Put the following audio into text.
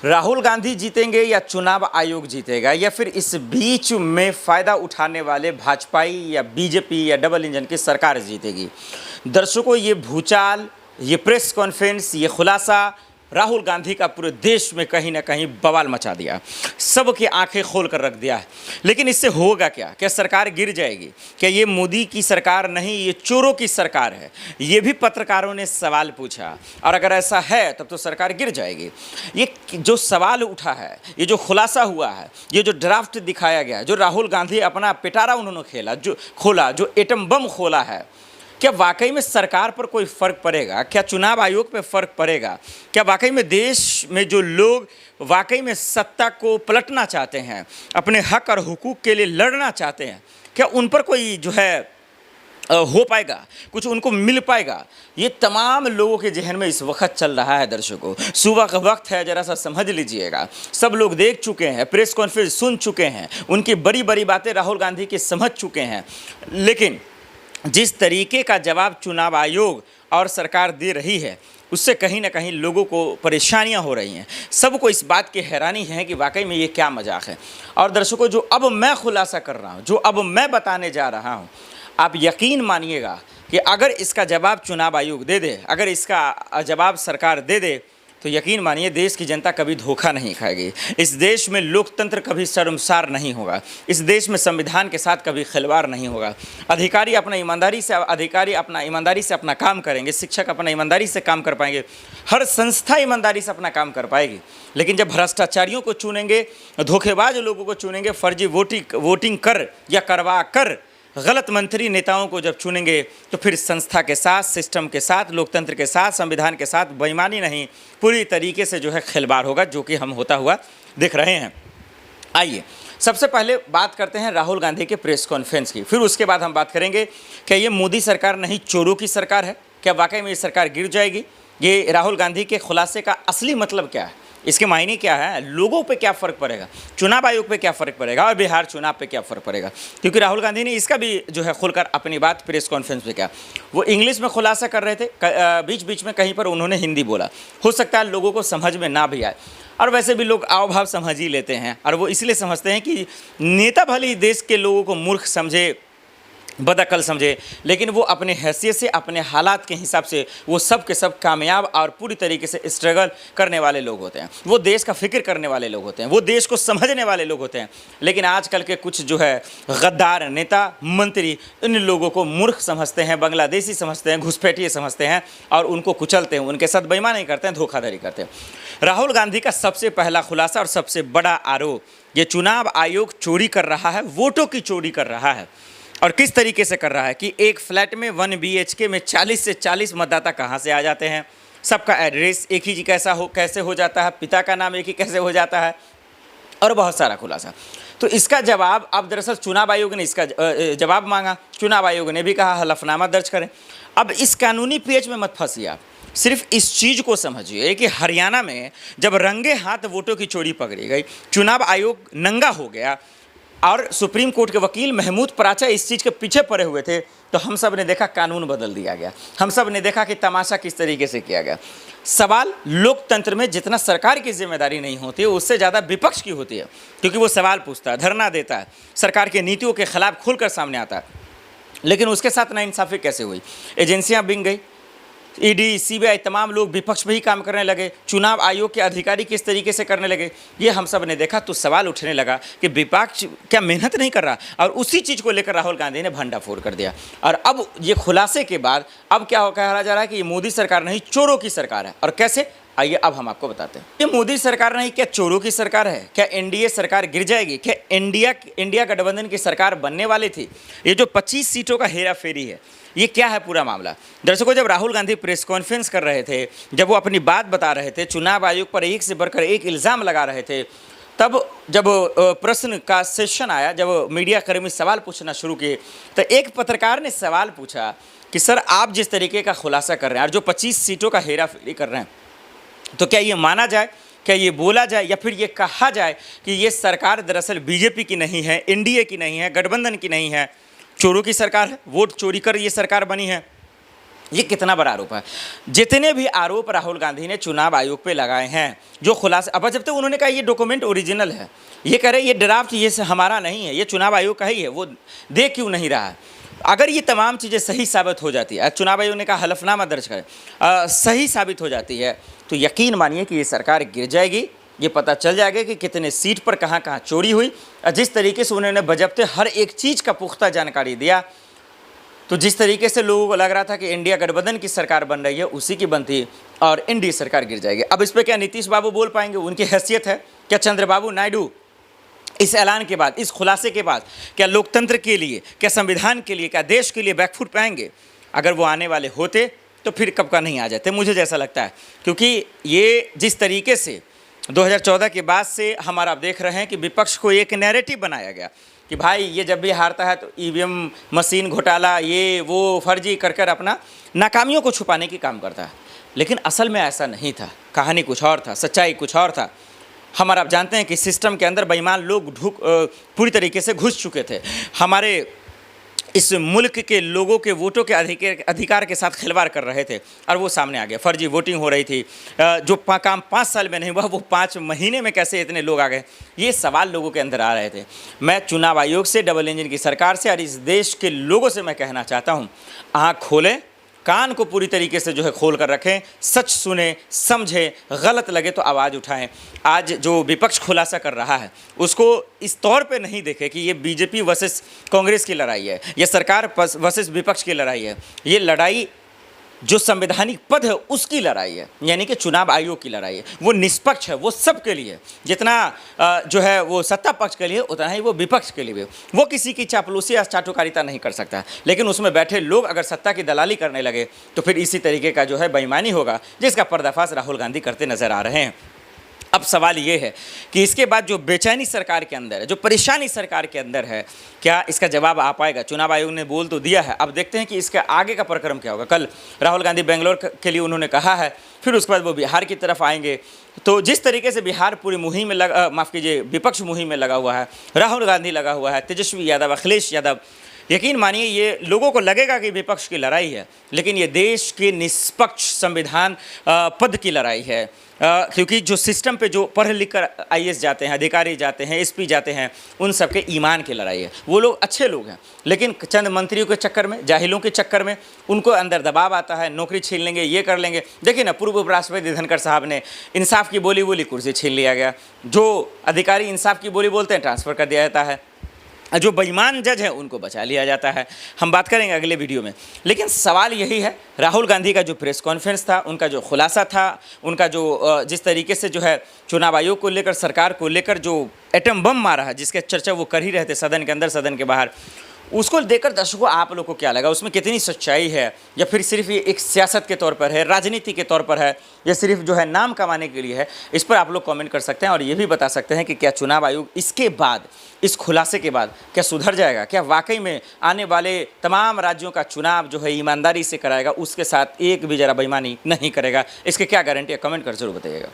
राहुल गांधी जीतेंगे या चुनाव आयोग जीतेगा या फिर इस बीच में फ़ायदा उठाने वाले भाजपाई या बीजेपी या डबल इंजन की सरकार जीतेगी। दर्शकों, ये भूचाल, ये प्रेस कॉन्फ्रेंस, ये खुलासा राहुल गांधी का पूरे देश में कहीं ना कहीं बवाल मचा दिया, सबकी आंखें खोल कर रख दिया है। लेकिन इससे होगा क्या? क्या सरकार गिर जाएगी? क्या ये मोदी की सरकार नहीं, ये चोरों की सरकार है? ये भी पत्रकारों ने सवाल पूछा, और अगर ऐसा है तब तो सरकार गिर जाएगी। ये जो सवाल उठा है, ये जो खुलासा हुआ है, ये जो ड्राफ्ट दिखाया गया, जो राहुल गांधी अपना पिटारा उन्होंने खोला, जो एटम बम खोला है, क्या वाकई में सरकार पर कोई फ़र्क पड़ेगा? क्या चुनाव आयोग पे फ़र्क पड़ेगा? क्या वाकई में देश में जो लोग वाकई में सत्ता को पलटना चाहते हैं, अपने हक और हुकूक के लिए लड़ना चाहते हैं, क्या उन पर कोई जो है हो पाएगा, कुछ उनको मिल पाएगा? ये तमाम लोगों के जहन में इस वक्त चल रहा है। दर्शकों, सुबह का वक्त है, ज़रा सा समझ लीजिएगा। सब लोग देख चुके हैं, प्रेस कॉन्फ्रेंस सुन चुके हैं, उनकी बड़ी बड़ी बातें राहुल गांधी की समझ चुके हैं। लेकिन जिस तरीके का जवाब चुनाव आयोग और सरकार दे रही है, उससे कहीं ना कहीं लोगों को परेशानियां हो रही हैं। सबको इस बात की हैरानी है कि वाकई में ये क्या मजाक है। और दर्शकों, जो अब मैं खुलासा कर रहा हूं, जो अब मैं बताने जा रहा हूं, आप यकीन मानिएगा कि अगर इसका जवाब चुनाव आयोग दे दे, अगर इसका जवाब सरकार दे दे, तो यकीन मानिए देश की जनता कभी धोखा नहीं खाएगी। इस देश में लोकतंत्र कभी शर्मसार नहीं होगा। इस देश में संविधान के साथ कभी खिलवाड़ नहीं होगा। अधिकारी अपना ईमानदारी से अपना काम करेंगे, शिक्षक अपना ईमानदारी से काम कर पाएंगे, हर संस्था ईमानदारी से अपना काम कर पाएगी। लेकिन जब भ्रष्टाचारियों को चुनेंगे, धोखेबाज लोगों को चुनेंगे, फर्जी वोटिंग कर या करवा कर गलत मंत्री नेताओं को जब चुनेंगे, तो फिर संस्था के साथ, सिस्टम के साथ, लोकतंत्र के साथ, संविधान के साथ बेईमानी नहीं, पूरी तरीके से जो है खिलवाड़ होगा, जो कि हम होता हुआ दिख रहे हैं। आइए सबसे पहले बात करते हैं राहुल गांधी के प्रेस कॉन्फ्रेंस की, फिर उसके बाद हम बात करेंगे क्या ये मोदी सरकार नहीं चोरों की सरकार है? क्या वाकई में ये सरकार गिर जाएगी? ये राहुल गांधी के खुलासे का असली मतलब क्या है, इसके मायने क्या है, लोगों पे क्या फ़र्क पड़ेगा, चुनाव आयोग पे क्या फ़र्क पड़ेगा, और बिहार चुनाव पे क्या फ़र्क पड़ेगा? क्योंकि राहुल गांधी ने इसका भी जो है खुलकर अपनी बात प्रेस कॉन्फ्रेंस में क्या, वो इंग्लिश में खुलासा कर रहे थे, बीच बीच में कहीं पर उन्होंने हिंदी बोला। हो सकता है लोगों को समझ में ना भी आए, और वैसे भी लोग आव भाव समझ ही लेते हैं, और वो इसलिए समझते हैं कि नेता भले ही देश के लोगों को मूर्ख समझे, बदअकल समझे, लेकिन वो अपने हैसियत से, अपने हालात के हिसाब से वो सब के सब कामयाब और पूरी तरीके से स्ट्रगल करने वाले लोग होते हैं। वो देश का फिक्र करने वाले लोग होते हैं, वो देश को समझने वाले लोग होते हैं। लेकिन आजकल के कुछ जो है गद्दार नेता मंत्री इन लोगों को मूर्ख समझते हैं, बांग्लादेशी समझते हैं, घुसपैठिए समझते हैं, और उनको कुचलते हैं, उनके साथ बेईमानी करते हैं, धोखाधड़ी करते हैं। राहुल गांधी का सबसे पहला खुलासा और सबसे बड़ा आरोप, ये चुनाव आयोग चोरी कर रहा है, वोटों की चोरी कर रहा है। और किस तरीके से कर रहा है कि एक फ्लैट में 1 BHK में 40 से 40 मतदाता कहाँ से आ जाते हैं, सबका एड्रेस एक ही कैसे हो जाता है, पिता का नाम एक ही कैसे हो जाता है, और बहुत सारा खुलासा। तो इसका जवाब अब दरअसल चुनाव आयोग ने इसका जवाब मांगा। चुनाव आयोग ने भी कहा हलफनामा दर्ज करें। अब इस कानूनी पेच में मत फंसिए आप, सिर्फ इस चीज़ को समझिए कि हरियाणा में जब रंगे हाथ वोटों की चोरी पकड़ी गई, चुनाव आयोग नंगा हो गया, और सुप्रीम कोर्ट के वकील महमूद पराचा इस चीज़ के पीछे पड़े हुए थे, तो हम सब ने देखा कानून बदल दिया गया। हम सब ने देखा कि तमाशा किस तरीके से किया गया। सवाल लोकतंत्र में जितना सरकार की जिम्मेदारी नहीं होती है, उससे ज़्यादा विपक्ष की होती है, क्योंकि वो सवाल पूछता है, धरना देता है, सरकार की नीतियों के खिलाफ खुलकर सामने आता है। लेकिन उसके साथ नाइंसाफ़ी कैसे हुई? एजेंसियाँ बिक गई, ED CBI तमाम लोग विपक्ष में ही काम करने लगे, चुनाव आयोग के अधिकारी किस तरीके से करने लगे, ये हम सब ने देखा। तो सवाल उठने लगा कि विपक्ष क्या मेहनत नहीं कर रहा, और उसी चीज़ को लेकर राहुल गांधी ने भंडाफोड़ कर दिया। और अब ये खुलासे के बाद अब क्या कहा जा रहा है कि ये मोदी सरकार नहीं चोरों की सरकार है। और कैसे, आइए अब हम आपको बताते हैं। ये मोदी सरकार नहीं, क्या चोरों की सरकार है? क्या NDA सरकार गिर जाएगी? क्या इंडिया गठबंधन की सरकार बनने वाली थी? ये जो 25 सीटों का हेरा फेरी है, ये क्या है पूरा मामला? दर्शकों, जब राहुल गांधी प्रेस कॉन्फ्रेंस कर रहे थे, जब वो अपनी बात बता रहे थे, चुनाव आयोग पर एक से बढ़कर एक इल्ज़ाम लगा रहे थे, तब जब प्रश्न का सेशन आया, जब मीडिया कर्मी सवाल पूछना शुरू किए, तो एक पत्रकार ने सवाल पूछा कि सर, आप जिस तरीके का खुलासा कर रहे हैं और जो 25 सीटों का हेरा फेरी कर रहे हैं, तो क्या ये माना जाए, क्या ये बोला जाए, या फिर ये कहा जाए कि ये सरकार दरअसल बीजेपी की नहीं है, NDA की नहीं है, गठबंधन की नहीं है, चोरों की सरकार है, वोट चोरी कर ये सरकार बनी है? ये कितना बड़ा आरोप है। जितने भी आरोप राहुल गांधी ने चुनाव आयोग पे लगाए हैं, जो खुलासा, अब जब तक उन्होंने कहा ये डॉक्यूमेंट ओरिजिनल है, ये कह रहे ये ड्राफ्ट ये हमारा नहीं है, ये चुनाव आयोग का ही है, वो दे क्यों नहीं रहा है। अगर ये तमाम चीज़ें सही साबित हो जाती है, चुनाव आयोग ने कहा हलफनामा दर्ज करें, सही साबित हो जाती है, तो यकीन मानिए कि ये सरकार गिर जाएगी। ये पता चल जाएगा कि कितने सीट पर कहाँ कहाँ चोरी हुई। जिस तरीके से उन्होंने बजब्ते हर एक चीज़ का पुख्ता जानकारी दिया, तो जिस तरीके से लोगों को लग रहा था कि इंडिया गठबंधन की सरकार बन रही है, उसी की बनती और एनडीए सरकार गिर जाएगी। अब इस पर क्या नीतीश बाबू बोल पाएंगे? उनकी हैसियत है क्या? चंद्रबाबू नायडू इस ऐलान के बाद, इस खुलासे के बाद क्या लोकतंत्र के लिए, क्या संविधान के लिए, क्या देश के लिए बैकफुट पाएंगे? अगर वो आने वाले होते तो फिर कब का नहीं आ जाते, मुझे जैसा लगता है। क्योंकि ये जिस तरीके से 2014 के बाद से हमारा आप देख रहे हैं कि विपक्ष को एक नैरेटिव बनाया गया कि भाई ये जब भी हारता है तो ईवीएम मशीन घोटाला, ये वो फर्जी कर कर अपना नाकामियों को छुपाने की काम करता है। लेकिन असल में ऐसा नहीं था, कहानी कुछ और था, सच्चाई कुछ और था। हमारा आप जानते हैं कि सिस्टम के अंदर बेईमान लोग पूरी तरीके से घुस चुके थे। हमारे इस मुल्क के लोगों के वोटों के अधिकार के साथ खिलवाड़ कर रहे थे और वो सामने आ गया। फर्जी वोटिंग हो रही थी, जो काम 5 साल में नहीं हुआ वो 5 महीने में कैसे इतने लोग आ गए, ये सवाल लोगों के अंदर आ रहे थे। मैं चुनाव आयोग से, डबल इंजन की सरकार से और इस देश के लोगों से मैं कहना चाहता हूँ, आँख खोलें, कान को पूरी तरीके से जो है खोल कर रखें, सच सुने, समझें, गलत लगे तो आवाज़ उठाएं। आज जो विपक्ष खुलासा कर रहा है उसको इस तौर पे नहीं देखें कि ये बीजेपी वर्सेस कांग्रेस की लड़ाई है, ये सरकार वर्सेस विपक्ष की लड़ाई है। ये लड़ाई जो संवैधानिक पद है उसकी लड़ाई है, यानी कि चुनाव आयोग की लड़ाई है। वो निष्पक्ष है, वो सबके लिए, जितना जो है वो सत्ता पक्ष के लिए उतना ही वो विपक्ष के लिए भी। वो किसी की चापलूसी या चाटुकारिता नहीं कर सकता, लेकिन उसमें बैठे लोग अगर सत्ता की दलाली करने लगे तो फिर इसी तरीके का जो है बेईमानी होगा, जिसका पर्दाफाश राहुल गांधी करते नजर आ रहे हैं। अब सवाल ये है कि इसके बाद जो बेचैनी सरकार के अंदर है, जो परेशानी सरकार के अंदर है, क्या इसका जवाब आ पाएगा? चुनाव आयोग ने बोल तो दिया है, अब देखते हैं कि इसका आगे का प्रक्रम क्या होगा। कल राहुल गांधी बेंगलोर के लिए उन्होंने कहा है, फिर उसके बाद वो बिहार की तरफ आएंगे। तो जिस तरीके से बिहार पूरी मुहिम में माफ़ कीजिए, विपक्ष मुहिम में लगा हुआ है, राहुल गांधी लगा हुआ है, तेजस्वी यादव, अखिलेश यादव, यकीन मानिए ये लोगों को लगेगा कि विपक्ष की लड़ाई है, लेकिन ये देश के निष्पक्ष संविधान पद की लड़ाई है। क्योंकि जो सिस्टम पे जो पढ़ लिख कर आईएएस जाते हैं, अधिकारी जाते हैं, एसपी जाते हैं, उन सबके ईमान की लड़ाई है। वो लोग अच्छे लोग हैं, लेकिन चंद मंत्रियों के चक्कर में, जाहिलों के चक्कर में उनको अंदर दबाव आता है, नौकरी छीन लेंगे, ये कर लेंगे। देखिए ना, पूर्व उपराष्ट्रपति धनखड़ साहब ने इंसाफ की बोली कुर्सी छीन लिया गया। जो अधिकारी इंसाफ की बोली बोलते हैं ट्रांसफ़र कर दिया जाता है, जो बेईमान जज है उनको बचा लिया जाता है। हम बात करेंगे अगले वीडियो में। लेकिन सवाल यही है, राहुल गांधी का जो प्रेस कॉन्फ्रेंस था, उनका जो खुलासा था, उनका जो जिस तरीके से जो है चुनाव आयोग को लेकर, सरकार को लेकर जो एटम बम मारा है, जिसके चर्चा वो कर ही रहे थे सदन के अंदर, सदन के बाहर, उसको देखकर दर्शकों आप लोग को क्या लगा? उसमें कितनी सच्चाई है, या फिर सिर्फ ये एक सियासत के तौर पर है, राजनीति के तौर पर है, या सिर्फ जो है नाम कमाने के लिए है? इस पर आप लोग कमेंट कर सकते हैं और ये भी बता सकते हैं कि क्या चुनाव आयोग इसके बाद, इस खुलासे के बाद क्या सुधर जाएगा? क्या वाकई में आने वाले तमाम राज्यों का चुनाव जो है ईमानदारी से कराएगा, उसके साथ एक भी जरा बेईमानी नहीं करेगा? इसके क्या गारंटी है? कमेंट कर जरूर बताइएगा।